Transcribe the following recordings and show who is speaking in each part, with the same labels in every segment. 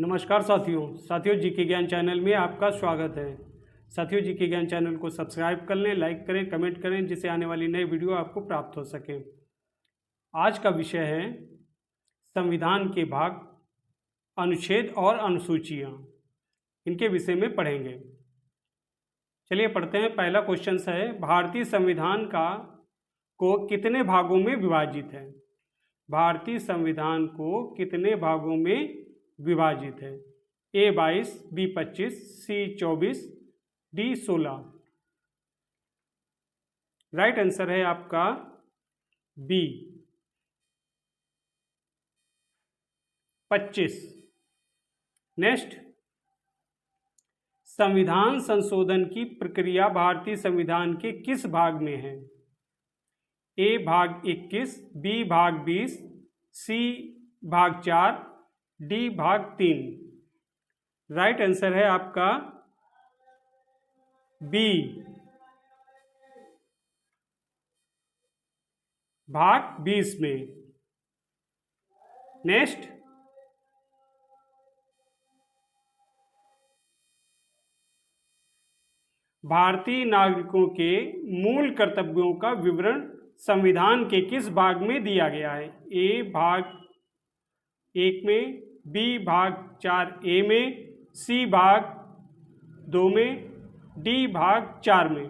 Speaker 1: नमस्कार साथियों जीके ज्ञान चैनल में आपका स्वागत है। साथियों जीके ज्ञान चैनल को सब्सक्राइब कर लें, लाइक करें, कमेंट करें, जिससे आने वाली नई वीडियो आपको प्राप्त हो सके। आज का विषय है संविधान के भाग, अनुच्छेद और अनुसूचियाँ। इनके विषय में पढ़ेंगे। चलिए पढ़ते हैं। पहला क्वेश्चन है, भारतीय संविधान को कितने भागों में विभाजित है? भारतीय संविधान को कितने भागों में विभाजित है? A 22, B 25, C 24, D 16। Right answer है आपका B 25। नेक्स्ट, संविधान संशोधन की प्रक्रिया भारतीय संविधान के किस भाग में है? A भाग 21, B भाग 20, C भाग 4, D भाग 3। राइट आंसर है आपका B भाग 20 में। नेक्स्ट, भारतीय नागरिकों के मूल कर्तव्यों का विवरण संविधान के किस भाग में दिया गया है? A भाग 1 में, B भाग 4A में, C भाग 2 में, D भाग 4 में।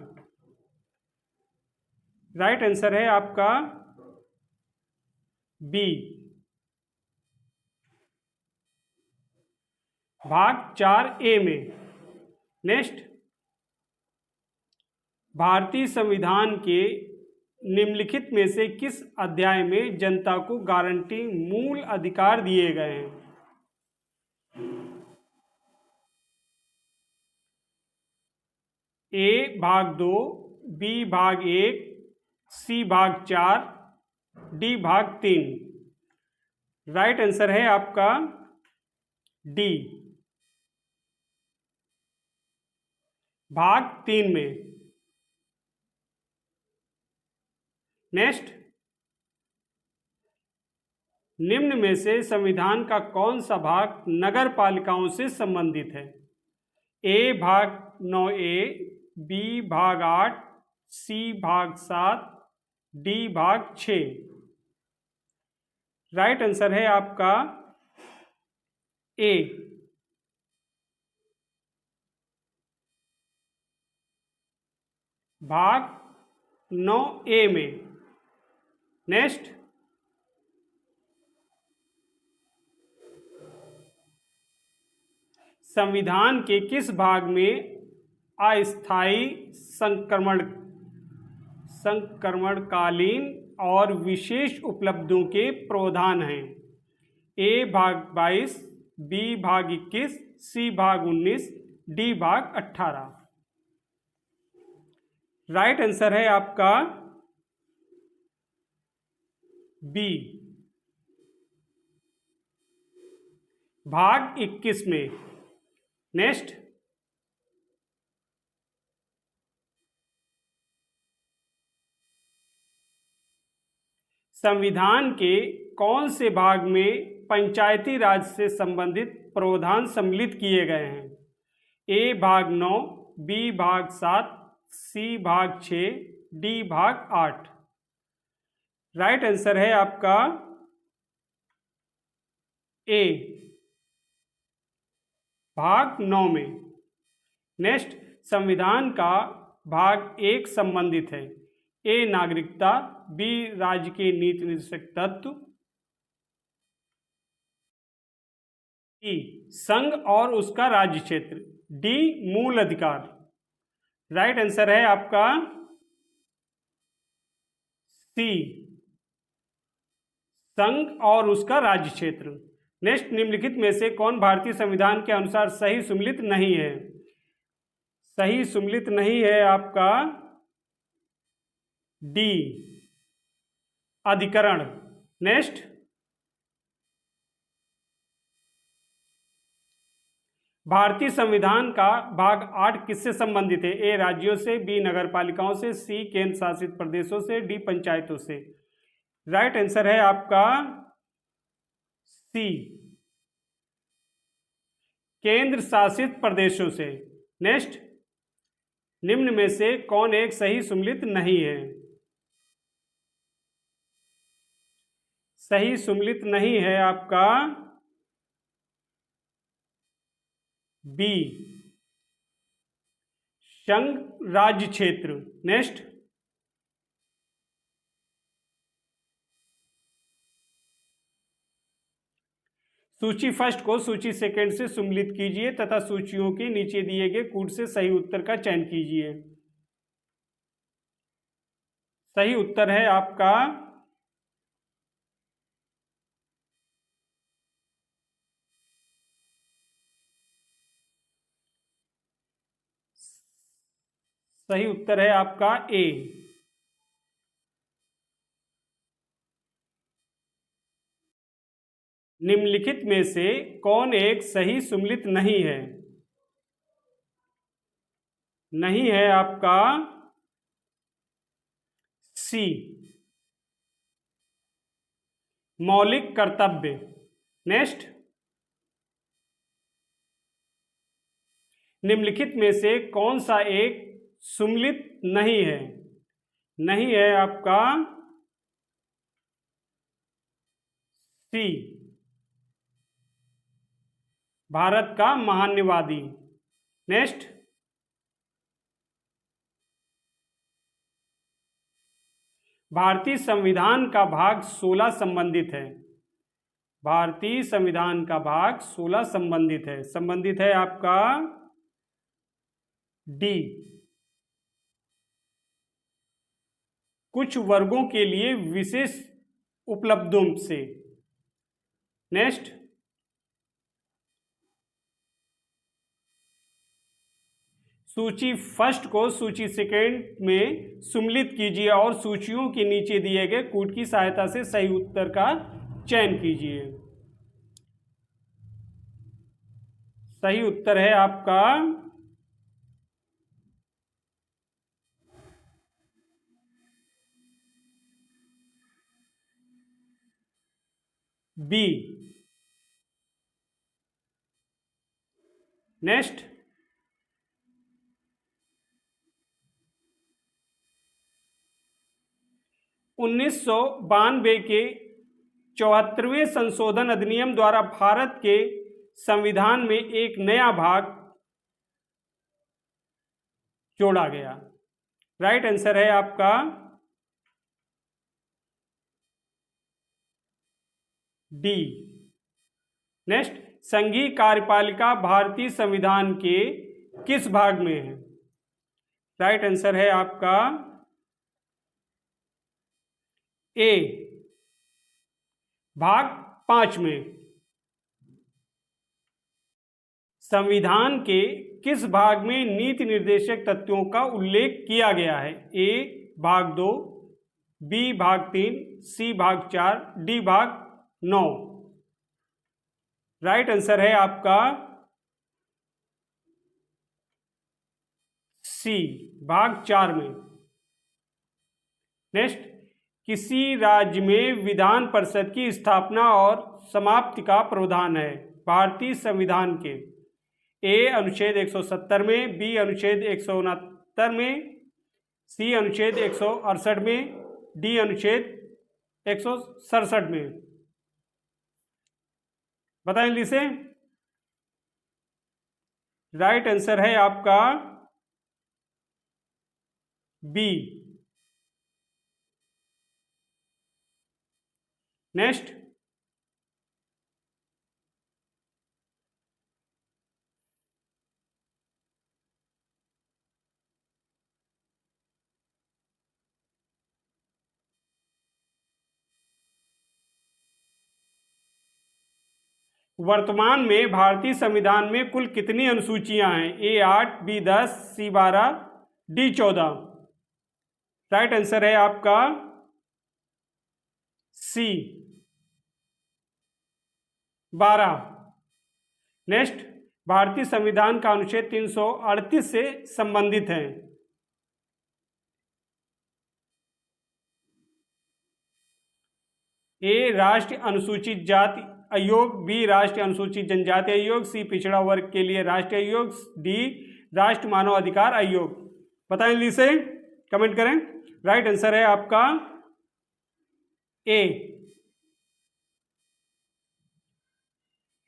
Speaker 1: राइट आंसर है आपका B भाग 4A में। नेक्स्ट, भारतीय संविधान के निम्नलिखित में से किस अध्याय में जनता को गारंटी मूल अधिकार दिए गए हैं? A भाग 2, B भाग 1, C भाग 4, D भाग 3। राइट आंसर है आपका D भाग 3 में। नेक्स्ट, निम्न में से संविधान का कौन सा भाग नगर पालिकाओं से संबंधित है? A भाग 9A, B भाग 8, C भाग 7, D भाग 6। राइट आंसर है आपका A भाग 9A में। नेक्स्ट, संविधान के किस भाग में अस्थायी संक्रमणकालीन और विशेष उपलब्धियों के प्रावधान हैं? A भाग 22, B भाग 21, C भाग 19, D भाग 18। राइट आंसर है आपका B भाग 21 में। नेक्स्ट, संविधान के कौन से भाग में पंचायती राज से संबंधित प्रावधान सम्मिलित किए गए हैं? A भाग 9, B भाग 7, C भाग 6, D भाग 8। राइट आंसर है आपका A भाग 9 में। नेक्स्ट, संविधान का भाग 1 संबंधित है A नागरिकता, B राज्य के नीति निर्देशक तत्व, C संघ और उसका राज्य क्षेत्र, D मूल अधिकार। राइट आंसर है आपका C संघ और उसका राज्य क्षेत्र। नेक्स्ट, निम्नलिखित में से कौन भारतीय संविधान के अनुसार सही सुमेलित नहीं है? सही सुमेलित नहीं है आपका D अधिकरण। नेक्स्ट, भारतीय संविधान का भाग 8 किससे संबंधित है? A राज्यों से, B नगर पालिकाओं से, C केंद्र शासित प्रदेशों से, D पंचायतों से। राइट आंसर है आपका C केंद्र शासित प्रदेशों से। नेक्स्ट, निम्न में से कौन एक सही सुमेलित नहीं है? सही सुमेलित नहीं है आपका बी, संघ राज्य क्षेत्र। नेक्स्ट, सूची फर्स्ट को सूची सेकंड से सुमेलित कीजिए तथा सूचियों के नीचे दिए गए कूट से सही उत्तर का चयन कीजिए। सही उत्तर है आपका सही उत्तर है आपका ए। निम्नलिखित में से कौन एक सही सुमेलित नहीं है? नहीं है आपका सी, मौलिक कर्तव्य। नेक्स्ट, निम्नलिखित में से कौन सा एक सुमेलित नहीं है? नहीं है आपका सी, भारत का महान्यवादी। नेक्स्ट, भारतीय संविधान का भाग 16 संबंधित है। भारतीय संविधान का भाग 16 संबंधित है। संबंधित है आपका डी, कुछ वर्गों के लिए विशेष उपलब्धों से। नेक्स्ट, सूची फर्स्ट को सूची सेकंड में सुमेलित कीजिए और सूचियों के नीचे दिए गए कूट की सहायता से सही उत्तर का चयन कीजिए। सही उत्तर है आपका बी। नेक्स्ट, उन्नीस सौ 92 के 74वें संशोधन अधिनियम द्वारा भारत के संविधान में एक नया भाग जोड़ा गया। राइट आंसर है आपका डी। नेक्स्ट, संघीय कार्यपालिका भारतीय संविधान के किस भाग में है? राइट आंसर है आपका ए, भाग 5 में। संविधान के किस भाग में नीति निर्देशक तत्वों का उल्लेख किया गया है? ए भाग 2, बी भाग 3, सी भाग 4, डी भाग 9। राइट आंसर है आपका सी, भाग 4 में। नेक्स्ट, किसी राज्य में विधान परिषद की स्थापना और समाप्ति का प्रावधान है? भारतीय संविधान के ए अनुच्छेद 170 में, बी अनुच्छेद 169 में, सी अनुच्छेद 168 में, डी अनुच्छेद 167 में। बताएं जल्दी से। राइट आंसर है आपका बी। नेक्स्ट, वर्तमान में भारतीय संविधान में कुल कितनी अनुसूचियां हैं? ए 8, बी 10, सी 12, डी 14। राइट आंसर है आपका सी, 12। नेक्स्ट, भारतीय संविधान का अनुच्छेद 338 से संबंधित है। ए राष्ट्रीय अनुसूचित जाति आयोग, बी राष्ट्रीय अनुसूचित जनजाति आयोग, सी पिछड़ा वर्ग के लिए राष्ट्रीय आयोग, डी राष्ट्रीय मानव अधिकार आयोग। बताएं जल्दी से, कमेंट करें। राइट आंसर है आपका ए,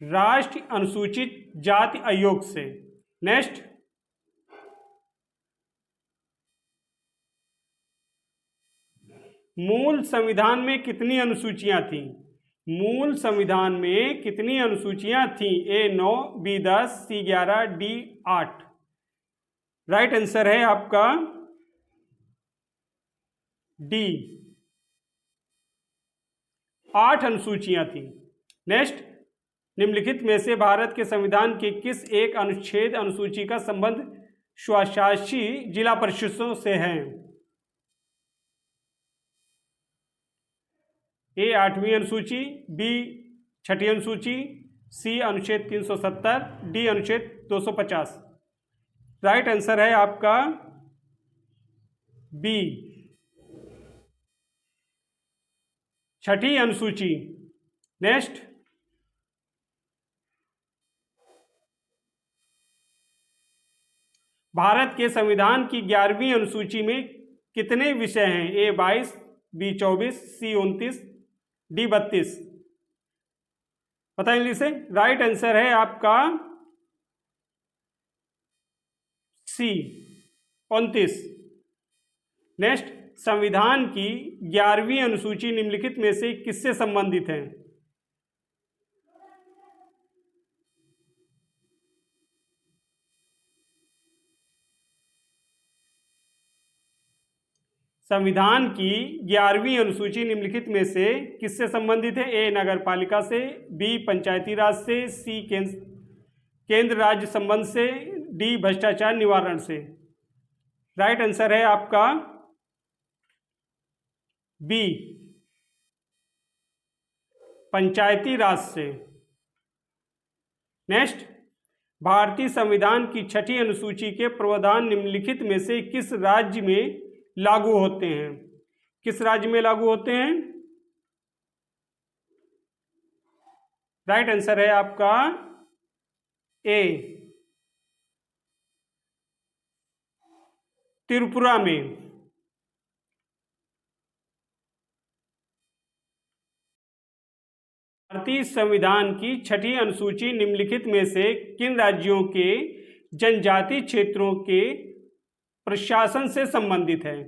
Speaker 1: राष्ट्रीय अनुसूचित जाति आयोग से। नेक्स्ट, मूल संविधान में कितनी अनुसूचियां थी? मूल संविधान में कितनी अनुसूचियां थी? ए 9, बी 10, सी 11, डी 8। राइट आंसर है आपका डी, 8 अनुसूचियां थी। नेक्स्ट, निम्नलिखित में से भारत के संविधान के किस एक अनुच्छेद अनुसूची का संबंध स्वशासी जिला परिषदों से है? ए 8वीं अनुसूची, बी 6ठी अनुसूची, सी अनुच्छेद 370, डी अनुच्छेद 250। राइट आंसर है आपका बी, 6ठी अनुसूची। नेक्स्ट, भारत के संविधान की 11वीं अनुसूची में कितने विषय हैं? ए 22, बी 24, सी 29, डी 32। बताएं से। राइट आंसर है आपका सी 29। नेक्स्ट, संविधान की 11वीं अनुसूची निम्नलिखित में से किससे संबंधित है? संविधान की 11वीं अनुसूची निम्नलिखित में से किससे संबंधित है? ए नगर पालिका से, बी पंचायती राज से, सी केंद्र राज्य संबंध से, डी भ्रष्टाचार निवारण से। राइट आंसर है आपका बी, पंचायती राज से। नेक्स्ट, भारतीय संविधान की 6ठी अनुसूची के प्रावधान निम्नलिखित में से किस राज्य में लागू होते हैं? किस राज्य में लागू होते हैं? राइट आंसर है आपका ए, त्रिपुरा में। भारतीय संविधान की 6ठी अनुसूची निम्नलिखित में से किन राज्यों के जनजातीय क्षेत्रों के प्रशासन से संबंधित है?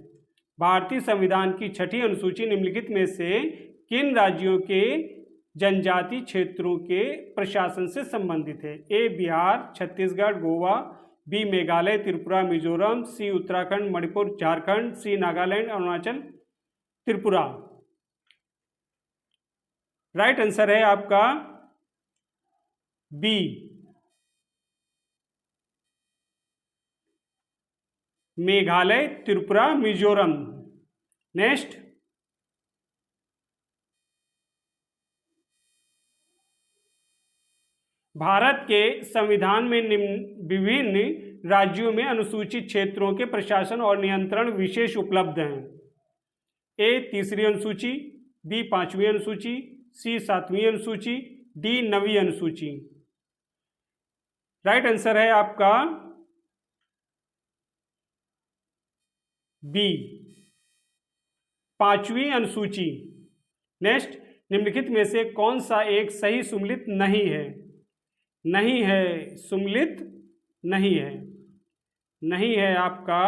Speaker 1: भारतीय संविधान की 6ठी अनुसूची निम्नलिखित में से किन राज्यों के जनजातीय क्षेत्रों के प्रशासन से संबंधित है? ए बिहार, छत्तीसगढ़, गोवा, बी मेघालय, त्रिपुरा, मिजोरम, सी उत्तराखंड, मणिपुर, झारखंड, सी नागालैंड, अरुणाचल, त्रिपुरा। राइट आंसर है आपका बी, मेघालय, त्रिपुरा, मिजोरम। नेक्स्ट, भारत के संविधान में विभिन्न राज्यों में अनुसूचित क्षेत्रों के प्रशासन और नियंत्रण विशेष उपलब्ध हैं। ए 3री अनुसूची, बी 5वीं अनुसूची, सी 7वीं अनुसूची, डी 9वीं अनुसूची। राइट आंसर है आपका बी, 5वीं अनुसूची। नेक्स्ट, निम्नलिखित में से कौन सा एक सही सुमेलित नहीं है? नहीं है, सुमेलित नहीं है। नहीं है आपका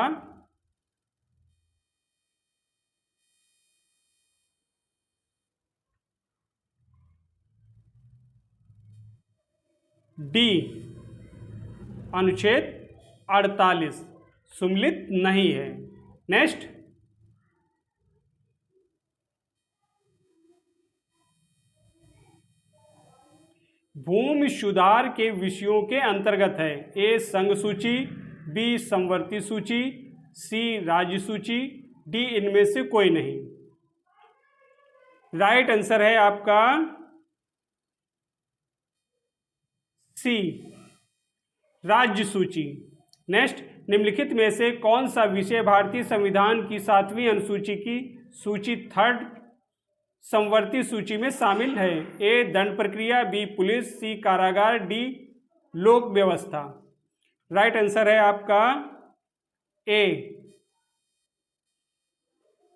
Speaker 1: डी, अनुच्छेद 48 सुमेलित नहीं है। नेक्स्ट, भूमि सुधार के विषयों के अंतर्गत है। ए संघ सूची, बी समवर्ती सूची, सी राज्य सूची, डी इनमें से कोई नहीं। राइट आंसर है आपका सी, राज्य सूची। नेक्स्ट, निम्नलिखित में से कौन सा विषय भारतीय संविधान की 7वीं अनुसूची की सूची 3rd समवर्ती सूची में शामिल है? ए दंड प्रक्रिया, बी पुलिस, सी कारागार, डी लोक व्यवस्था। राइट आंसर है आपका ए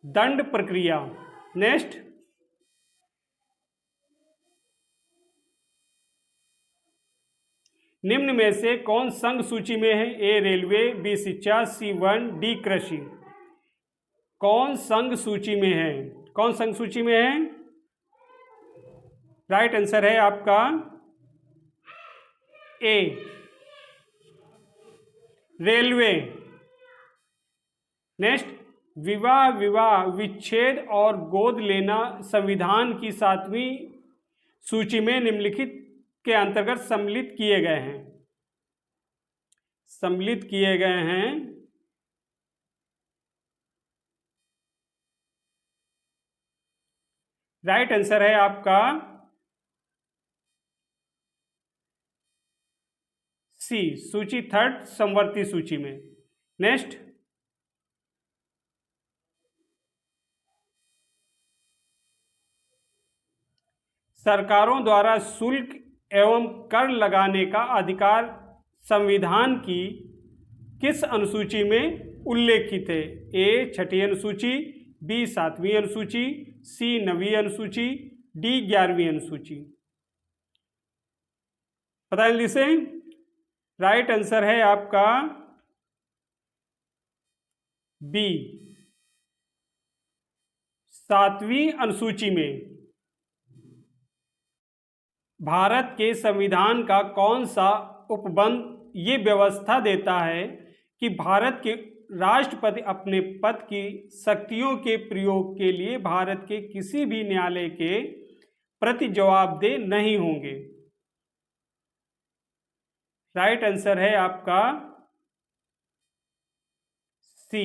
Speaker 1: दंड प्रक्रिया। नेक्स्ट, निम्न में से कौन संघ सूची में है? ए रेलवे, बी शिक्षा, सी वन, डी कृषि। कौन संघ सूची में है? कौन संघ सूची में है? राइट आंसर है आपका ए रेलवे। नेक्स्ट, विवाह, विवाह विच्छेद और गोद लेना संविधान की 7वीं सूची में निम्नलिखित के अंतर्गत सम्मिलित किए गए हैं। सम्मिलित किए गए हैं। राइट आंसर है आपका सी सूची 3rd समवर्ती सूची में। नेक्स्ट, सरकारों द्वारा शुल्क एवं कर लगाने का अधिकार संविधान की किस अनुसूची में उल्लेखित है? ए 6ठी अनुसूची, बी 7वीं अनुसूची, सी 9वीं अनुसूची, डी 11वीं अनुसूची। पता है जल्दी से। राइट आंसर है आपका बी 7वीं अनुसूची में। भारत के संविधान का कौन सा उपबंध ये व्यवस्था देता है कि भारत के राष्ट्रपति अपने पद की शक्तियों के प्रयोग के लिए भारत के किसी भी न्यायालय के प्रति जवाबदेह नहीं होंगे? राइट आंसर है आपका सी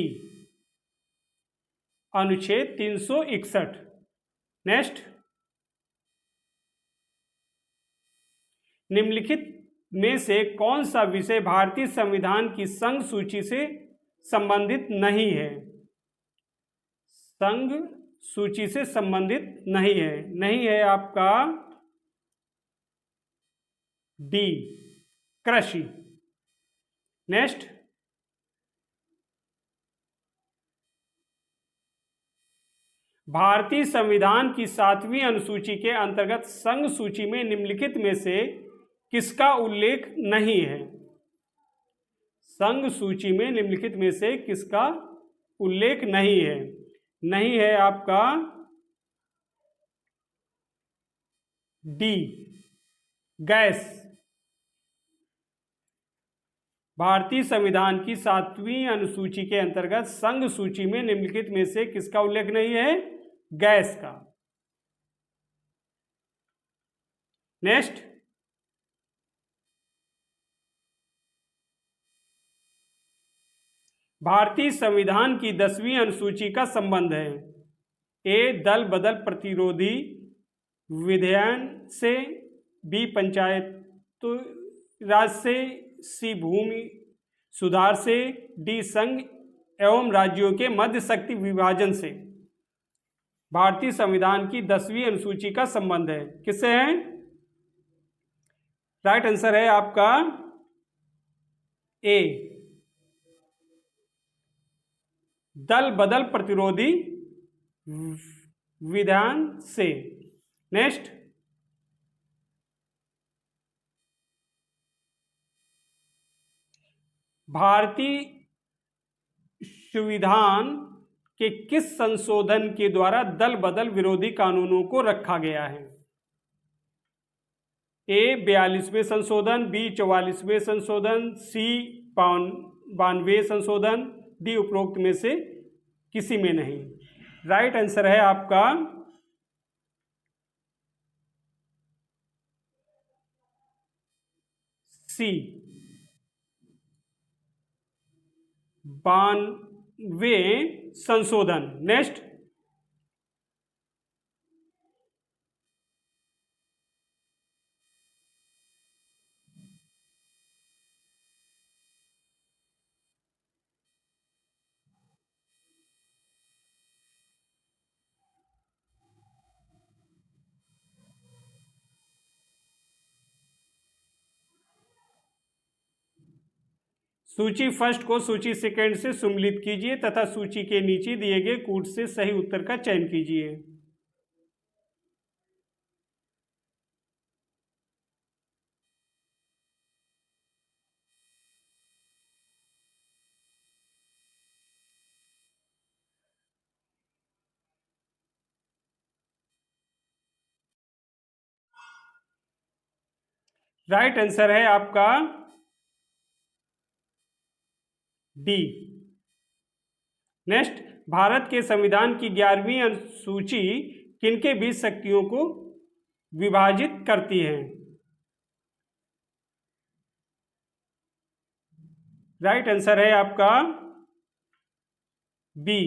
Speaker 1: अनुच्छेद 361। नेक्स्ट, निम्नलिखित में से कौन सा विषय भारतीय संविधान की संघ सूची से संबंधित नहीं है? संघ सूची से संबंधित नहीं है। नहीं है आपका डी कृषि। नेक्स्ट, भारतीय संविधान की 7वीं अनुसूची के अंतर्गत संघ सूची में निम्नलिखित में से किसका उल्लेख नहीं है? संघ सूची में निम्नलिखित में से किसका उल्लेख नहीं है? नहीं है आपका डी गैस। भारतीय संविधान की 7वीं अनुसूची के अंतर्गत संघ सूची में निम्नलिखित में से किसका उल्लेख नहीं है? गैस का। नेक्स्ट, भारतीय संविधान की 10वीं अनुसूची का संबंध है? ए दल बदल प्रतिरोधी विधेयन से, बी पंचायत राज से, सी भूमि सुधार से, डी संघ एवं राज्यों के मध्य शक्ति विभाजन से। भारतीय संविधान की 10वीं अनुसूची का संबंध है किससे है? राइट आंसर है आपका ए दल बदल प्रतिरोधी विधान से। नेक्स्ट, भारतीय संविधान के किस संशोधन के द्वारा दल बदल विरोधी कानूनों को रखा गया है? ए 42वें संशोधन, बी 44वें संशोधन, सी 92वें संशोधन, डी उपरोक्त में से किसी में नहीं। राइट आंसर है आपका सी 92वें संशोधन। नेक्स्ट, सूची फर्स्ट को सूची सेकंड से सम्मिलित कीजिए तथा सूची के नीचे दिए गए कूट से सही उत्तर का चयन कीजिए। राइट आंसर है आपका डी। नेक्स्ट, भारत के संविधान की 11वीं अनुसूची किनके बीच शक्तियों को विभाजित करती है? राइट आंसर है आपका बी,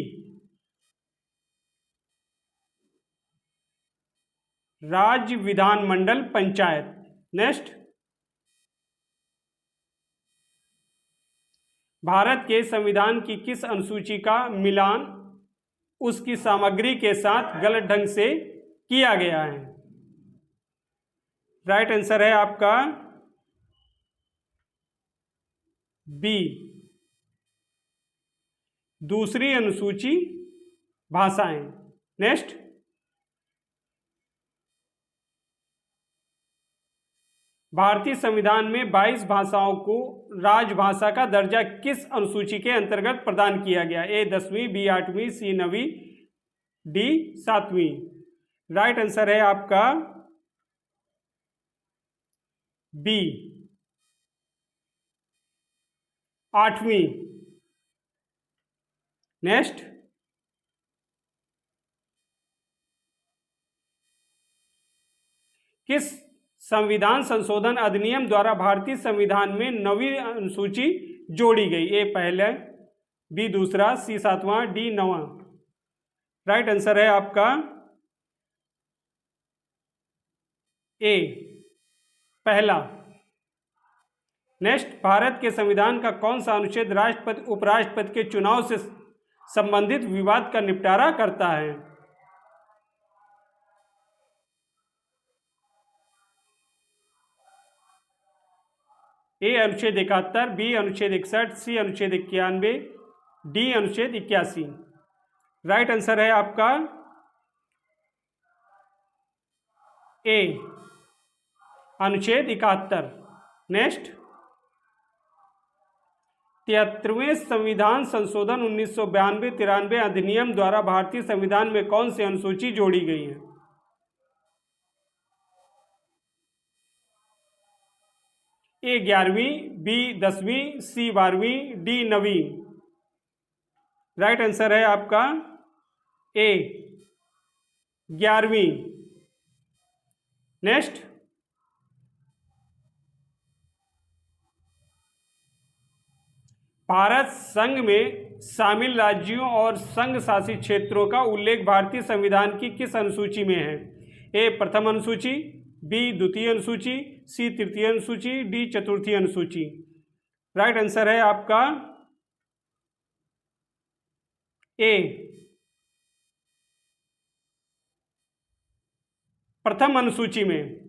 Speaker 1: राज्य, विधानमंडल, पंचायत। नेक्स्ट, भारत के संविधान की किस अनुसूची का मिलान उसकी सामग्री के साथ गलत ढंग से किया गया है? राइट आंसर है आपका बी, दूसरी अनुसूची भाषाएं। नेक्स्ट, भारतीय संविधान में 22 भाषाओं को राजभाषा का दर्जा किस अनुसूची के अंतर्गत प्रदान किया गया? ए 10वीं, बी 8वीं, सी 9वीं, डी 7वीं। राइट आंसर है आपका बी, 8वीं। नेक्स्ट, किस संविधान संशोधन अधिनियम द्वारा भारतीय संविधान में 9वीं अनुसूची जोड़ी गई? ए पहला, बी दूसरा, सी 7वां, डी 9वां। राइट आंसर है आपका ए पहला। नेक्स्ट, भारत के संविधान का कौन सा अनुच्छेद राष्ट्रपति उपराष्ट्रपति के चुनाव से संबंधित विवाद का निपटारा करता है? ए अनुच्छेद 71, बी अनुच्छेद 61, सी अनुच्छेद 91, डी अनुच्छेद 81। राइट आंसर है आपका ए अनुच्छेद 71। नेक्स्ट, 73वें संविधान संशोधन 1992-93 अधिनियम द्वारा भारतीय संविधान में कौन सी अनुसूची जोड़ी गई है? ए 11वीं, बी 10वीं, सी 12वीं, डी 9वीं। राइट आंसर है आपका ए 11वीं। नेक्स्ट, भारत संघ में शामिल राज्यों और संघ शासित क्षेत्रों का उल्लेख भारतीय संविधान की किस अनुसूची में है? ए प्रथम अनुसूची, बी द्वितीय अनुसूची, सी तृतीय अनुसूची, डी चतुर्थी अनुसूची। राइट आंसर है आपका ए प्रथम अनुसूची में।